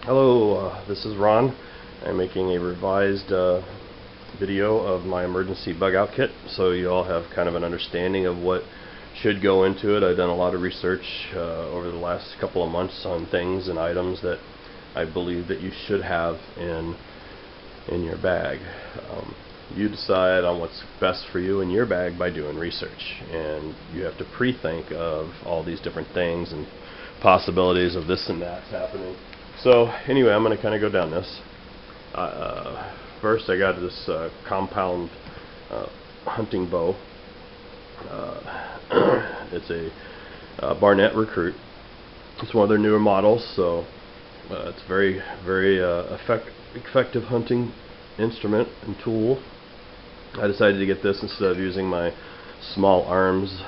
Hello, this is Ron. I'm making a revised video of my emergency bug out kit, so you all have kind of an understanding of what should go into it. I've done a lot of research over the last couple of months on things and items that I believe that you should have in your bag. You decide on what's best for you in your bag by doing research, and you have to pre-think of all these different things and possibilities of this and that happening. So anyway, I'm going to kind of go down this. First, I got this compound hunting bow. It's a Barnett Recruit. It's one of their newer models, so it's very effective hunting instrument and tool. I decided to get this instead of using my small arms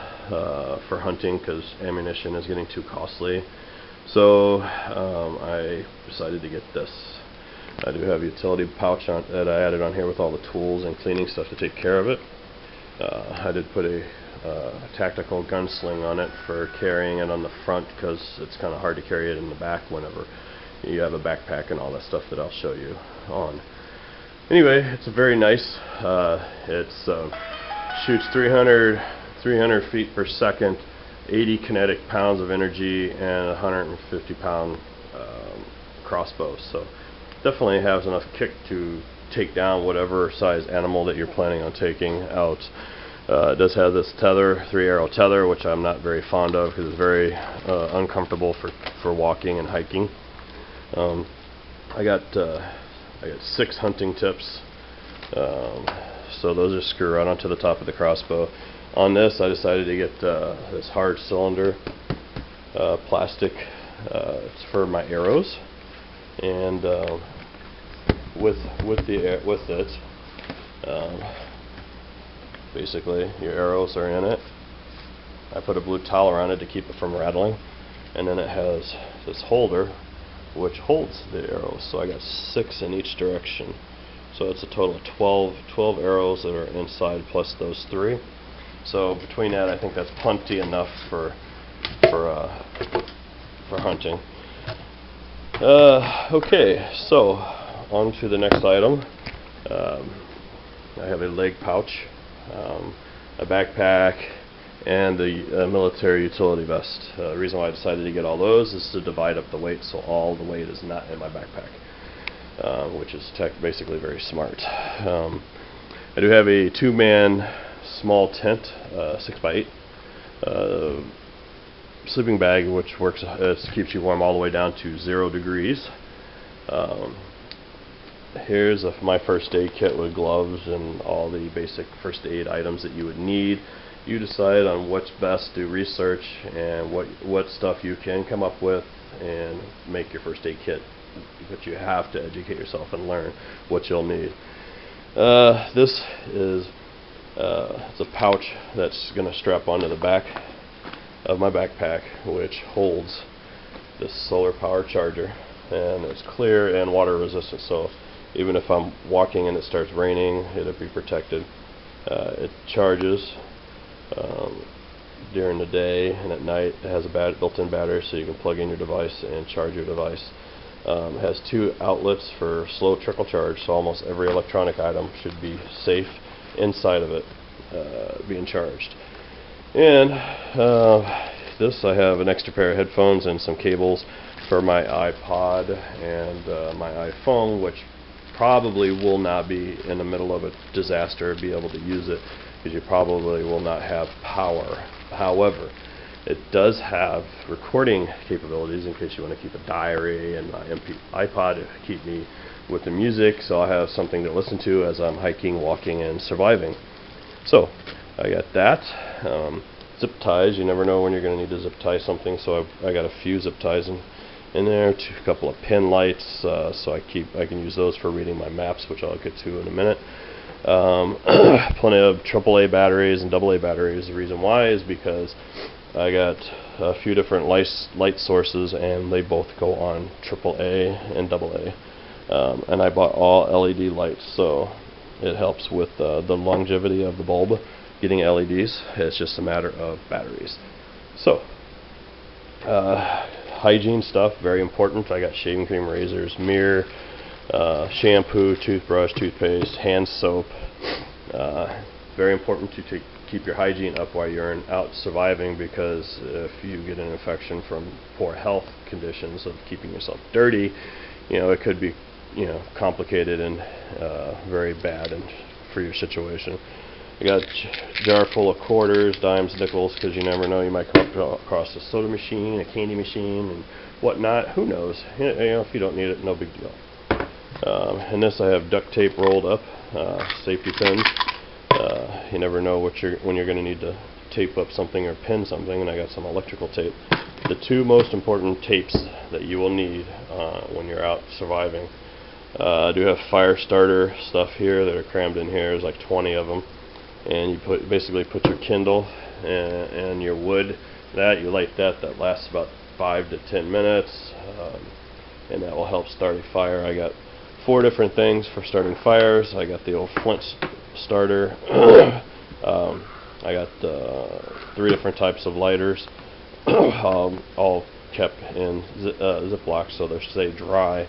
for hunting because ammunition is getting too costly. So I decided to get this. I do have a utility pouch that I added on here with all the tools and cleaning stuff to take care of it. I did put a tactical gunsling on it for carrying it on the front because it's kind of hard to carry it in the back whenever you have a backpack and all that stuff that I'll show you on. Anyway, it's a very nice. It shoots 300 feet per second. 80 kinetic pounds of energy and 150 pound crossbow, so definitely has enough kick to take down whatever size animal that you're planning on taking out. It does have this tether, 3-arrow tether, which I'm not very fond of because it's very uncomfortable for walking and hiking. I got 6 hunting tips, so those are screw right onto the top of the crossbow. On this, I decided to get this hard cylinder plastic. It's for my arrows, and with it, basically your arrows are in it. I put a blue towel around it to keep it from rattling, and then it has this holder which holds the arrows. So I got 6 in each direction. So it's a total of 12 arrows that are inside plus those 3. So between that, I think that's plenty enough for hunting. Okay, so on to the next item. I have a leg pouch, a backpack, and the military utility vest. The reason why I decided to get all those is to divide up the weight, so all the weight is not in my backpack, which is basically very smart. I do have a 2-man small tent, 6x8 sleeping bag, which works. Keeps you warm all the way down to 0 degrees. Here's my first aid kit with gloves and all the basic first aid items that you would need. You decide on what's best, do research, and what stuff you can come up with and make your first aid kit. But you have to educate yourself and learn what you'll need. This is it's a pouch that's going to strap onto the back of my backpack, which holds this solar power charger, and it's clear and water resistant, so even if I'm walking and it starts raining, it'll be protected. It charges during the day, and at night it has a built-in battery, so you can plug in your device and charge your device. It has 2 outlets for slow trickle charge, so almost every electronic item should be safe inside of it being charged. And this, I have an extra pair of headphones and some cables for my iPod and my iPhone, which probably will not be in the middle of a disaster be able to use it because you probably will not have power. However, it does have recording capabilities in case you want to keep a diary, and my iPod to keep me with the music, so I'll have something to listen to as I'm hiking, walking, and surviving. So I got that. Zip ties, you never know when you're going to need to zip tie something, so I got a few zip ties in there, a couple of pin lights, so I can use those for reading my maps, which I'll get to in a minute. Plenty of AAA batteries and AA batteries. The reason why is because I got a few different light sources, and they both go on AAA and AA. And I bought all LED lights, so it helps with the longevity of the bulb. Getting LEDs, it's just a matter of batteries. So hygiene stuff, very important. I got shaving cream, razors, mirror, shampoo, toothbrush, toothpaste, hand soap. Very important to keep your hygiene up while you're out surviving, because if you get an infection from poor health conditions of keeping yourself dirty, it could be complicated and very bad and for your situation. I got a jar full of quarters, dimes, nickels, because you never know, you might come across a soda machine, a candy machine, and whatnot. Who knows? If you don't need it, no big deal. In this I have duct tape rolled up, safety pins. You never know when you're going to need to tape up something or pin something, and I got some electrical tape. The two most important tapes that you will need when you're out surviving. I do have fire starter stuff here that are crammed in here. There's like 20 of them, and you basically put your kindle and your wood. You light that. That lasts about 5 to 10 minutes, and that will help start a fire. I got 4 different things for starting fires. I got the old flint starter. I got 3 different types of lighters, all kept in Ziplocs so they stay dry.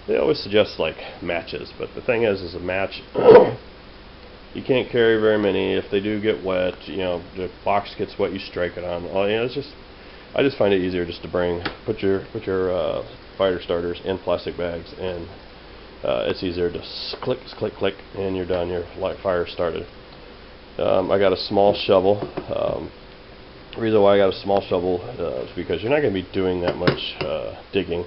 They always suggest like matches, but the thing is a match, you can't carry very many. If they do get wet, the box gets wet, you strike it on. I just find it easier just to put your fire starters in plastic bags, and it's easier to click, click, click, and you're done. Your fire started. I got a small shovel. The reason why I got a small shovel is because you're not going to be doing that much digging.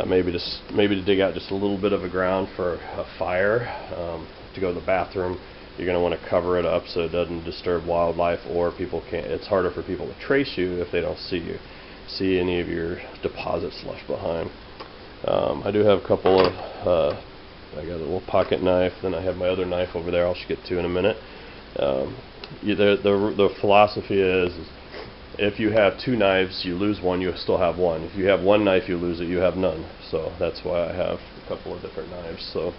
Maybe to dig out just a little bit of a ground for a fire. To go to the bathroom, you're going to want to cover it up so it doesn't disturb wildlife, or it's harder for people to trace you if they don't see any of your deposits left behind. I do have a couple of, I got a little pocket knife, then I have my other knife over there I'll get to in a minute. The philosophy is if you have 2 knives, you lose one, you still have one. If you have 1 knife, you lose it, you have none. So that's why I have a couple of different knives. So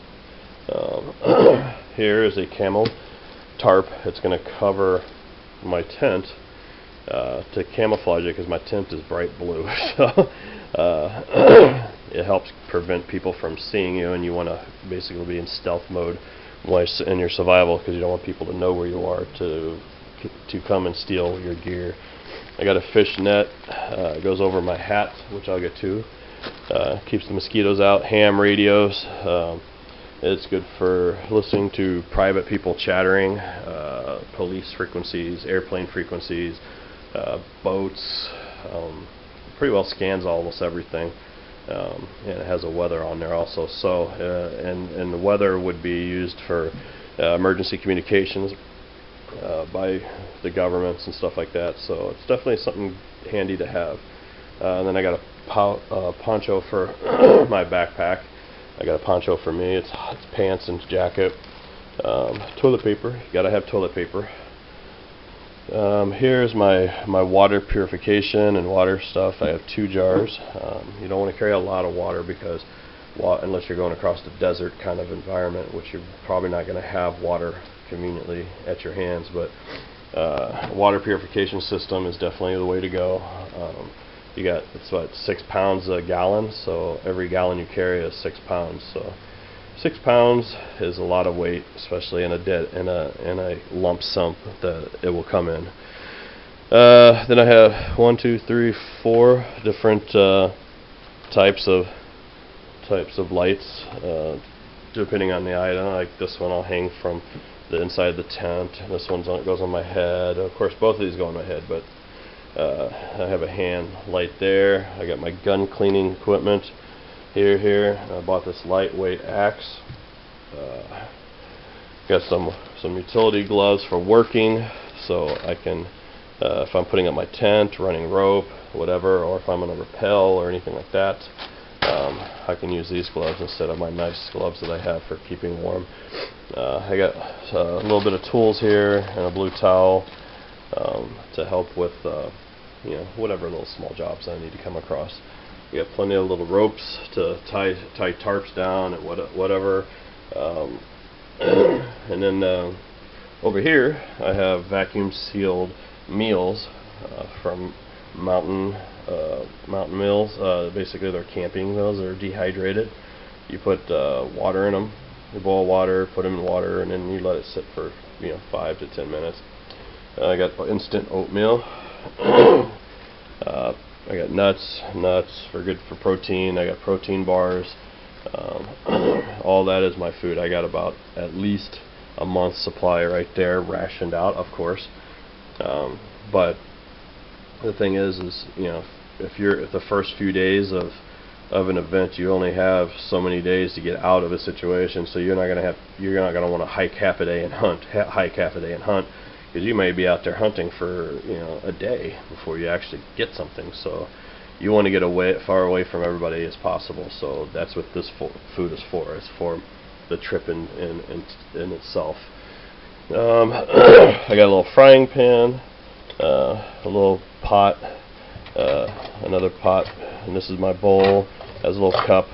here is a camel tarp. It's going to cover my tent to camouflage it, because my tent is bright blue. So it helps prevent people from seeing you, and you want to basically be in stealth mode in your survival, because you don't want people to know where you are to come and steal your gear. I got a fish net. It goes over my hat, which I'll get to. Keeps the mosquitoes out. Ham radios. It's good for listening to private people chattering, police frequencies, airplane frequencies, boats. Pretty well scans almost everything. And it has a weather on there also. So, and the weather would be used for emergency communications by the governments and stuff like that. So it's definitely something handy to have. And then I got a poncho for my backpack. I got a poncho for me. It's pants and jacket. Toilet paper. You gotta have toilet paper. Here's my water purification and water stuff. I have 2 jars. You don't want to carry a lot of water, because unless you're going across the desert kind of environment, which you're probably not going to have water conveniently at your hands, but water purification system is definitely the way to go. It's what, 6 pounds a gallon, so every gallon you carry is 6 pounds. So 6 pounds is a lot of weight, especially in a lump sum that it will come in. Then I have 1, 2, 3, 4 different types of lights, depending on the item. Like this one I'll hang from the inside of the tent. This one goes on my head. Of course, both of these go on my head, but I have a hand light there. I got my gun cleaning equipment here. I bought this lightweight axe. Got some utility gloves for working, so I can, if I'm putting up my tent, running rope, whatever, or if I'm going to rappel or anything like that, I can use these gloves instead of my nice gloves that I have for keeping warm. I got a little bit of tools here and a blue towel to help with whatever little small jobs I need to come across. We got plenty of little ropes to tie tarps down and whatever. And then over here I have vacuum sealed meals from Mountain mountain meals. Basically, they're camping meals. They're dehydrated. You put water in them. You boil water, put them in water, and then you let it sit for 5 to 10 minutes. I got instant oatmeal. I got nuts for good for protein. I got protein bars. All that is my food. I got about at least a month's supply right there, rationed out, of course. But the thing is if the first few days of an event, you only have so many days to get out of a situation, so you're not gonna want to hike half a day and hunt, because you may be out there hunting for a day before you actually get something. So you want to get far away from everybody as possible. So that's what this food is for. It's for the trip in itself. I got a little frying pan, a little pot, another pot, and this is my bowl. It has a little cup.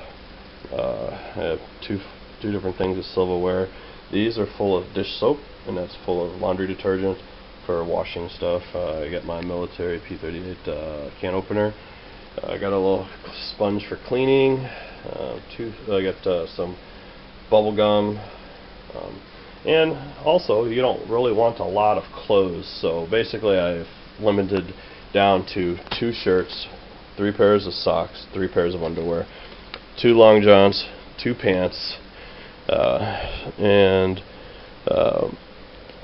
I have two different things of silverware. These are full of dish soap, and that's full of laundry detergent for washing stuff. I got my military P38 can opener. I got a little sponge for cleaning. I got some bubble gum. And also, you don't really want a lot of clothes, so basically I've limited down to 2 shirts, 3 pairs of socks, 3 pairs of underwear, 2 long johns, 2 pants, and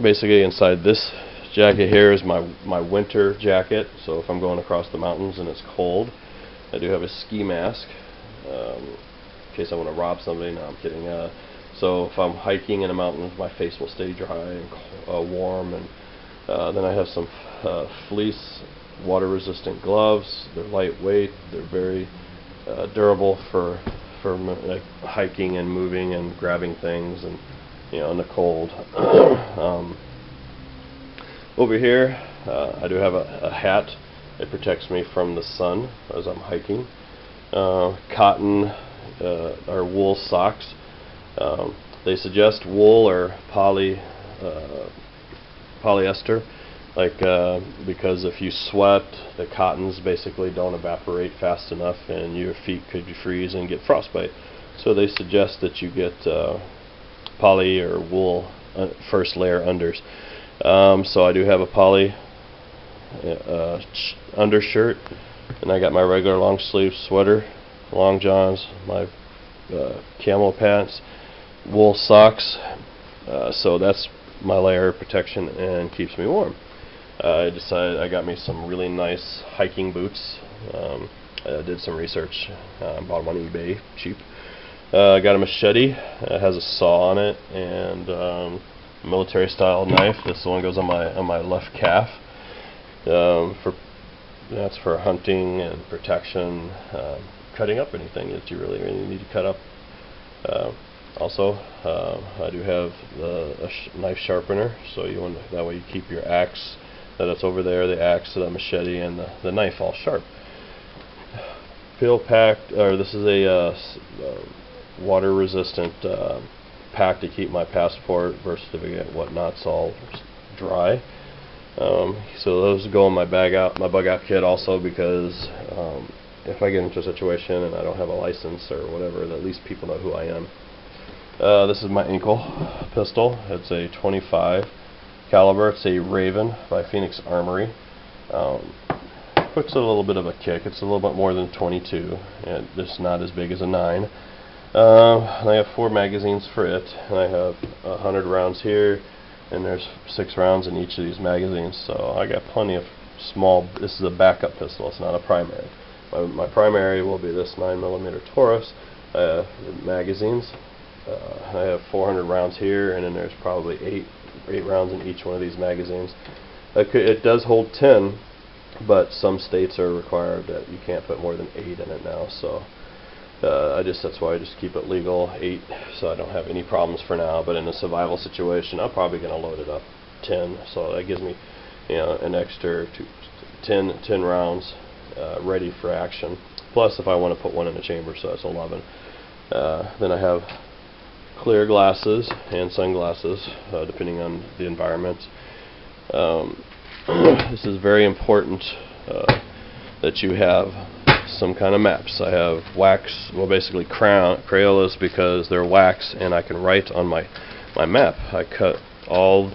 basically inside this jacket here is my winter jacket, so if I'm going across the mountains and it's cold. I do have a ski mask in case I want to rob somebody. No, I'm kidding. So if I'm hiking in the mountains, my face will stay dry and warm. And then I have some fleece water-resistant gloves. They're lightweight. They're very durable for like hiking and moving and grabbing things and in the cold. Over here, I do have a hat. It protects me from the sun as I'm hiking. Cotton or wool socks. They suggest wool or polyester, because if you sweat, the cottons basically don't evaporate fast enough, and your feet could freeze and get frostbite. So they suggest that you get poly or wool first layer unders. So I do have a poly undershirt, and I got my regular long sleeve sweater, long johns, my camel pants, wool socks. So that's my layer of protection and keeps me warm. I decided I got me some really nice hiking boots. I did some research, bought them on eBay cheap. I got a machete. It has a saw on it and military style knife. This one goes on my left calf. That's for hunting and protection, cutting up anything that you really need to cut up. Also, I do have a knife sharpener, so that way you keep your axe that's over there, the axe, the machete, and the knife all sharp. This is a water-resistant pack to keep my passport, birth certificate, whatnot's all dry. So those go in my Bug Out kit also, because if I get into a situation and I don't have a license or whatever, at least people know who I am. This is my ankle pistol. It's a .25 caliber. It's a Raven by Phoenix Armory. Puts a little bit of a kick. It's a little bit more than 22, and it's not as big as a 9. And I have 4 magazines for it, and I have 100 rounds here, and there's 6 rounds in each of these magazines. So I got plenty of small. This is a backup pistol. It's not a primary. My primary will be this 9mm Taurus. Magazines. I have 400 rounds here, and then there's probably 8 rounds in each one of these magazines. It does hold 10, but some states are required that you can't put more than 8 in it now. So that's why I just keep it legal 8, so I don't have any problems for now. But in a survival situation, I'm probably going to load it up 10, so that gives me an extra 10 rounds ready for action. Plus, if I want to put one in the chamber, so that's 11. Then I have clear glasses and sunglasses, depending on the environment. This is very important. that you have some kind of maps. I have wax, well basically Crayolas, because they're wax and I can write on my map. I cut all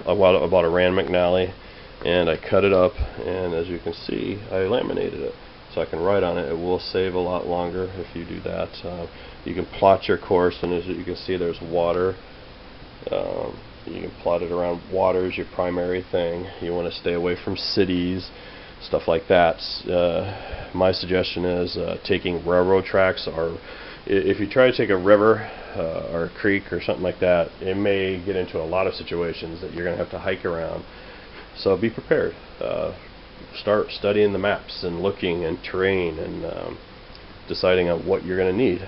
about a Rand McNally, and I cut it up, and as you can see I laminated it so I can write on it. It will save a lot longer if you do that. You can plot your course, and as you can see there's water. You can plot it around water is your primary thing. You want to stay away from cities, stuff like that. My suggestion is taking railroad tracks, or if you try to take a river or a creek or something like that, it may get into a lot of situations that you're going to have to hike around. So be prepared. Start studying the maps and looking and terrain, and deciding on what you're going to need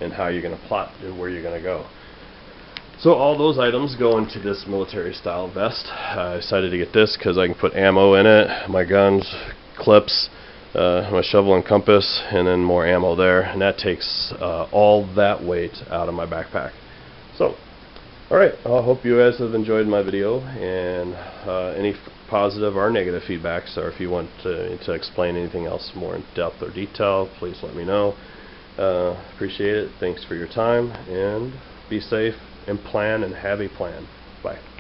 and how you're going to plot and where you're going to go. So all those items go into this military style vest. I decided to get this because I can put ammo in it, my guns, clips, my shovel and compass, and then more ammo there, and that takes all that weight out of my backpack. So alright, I hope you guys have enjoyed my video, and any positive or negative feedbacks, or if you want to explain anything else more in depth or detail, please let me know. Appreciate it. Thanks for your time, and be safe and plan and have a plan. Bye.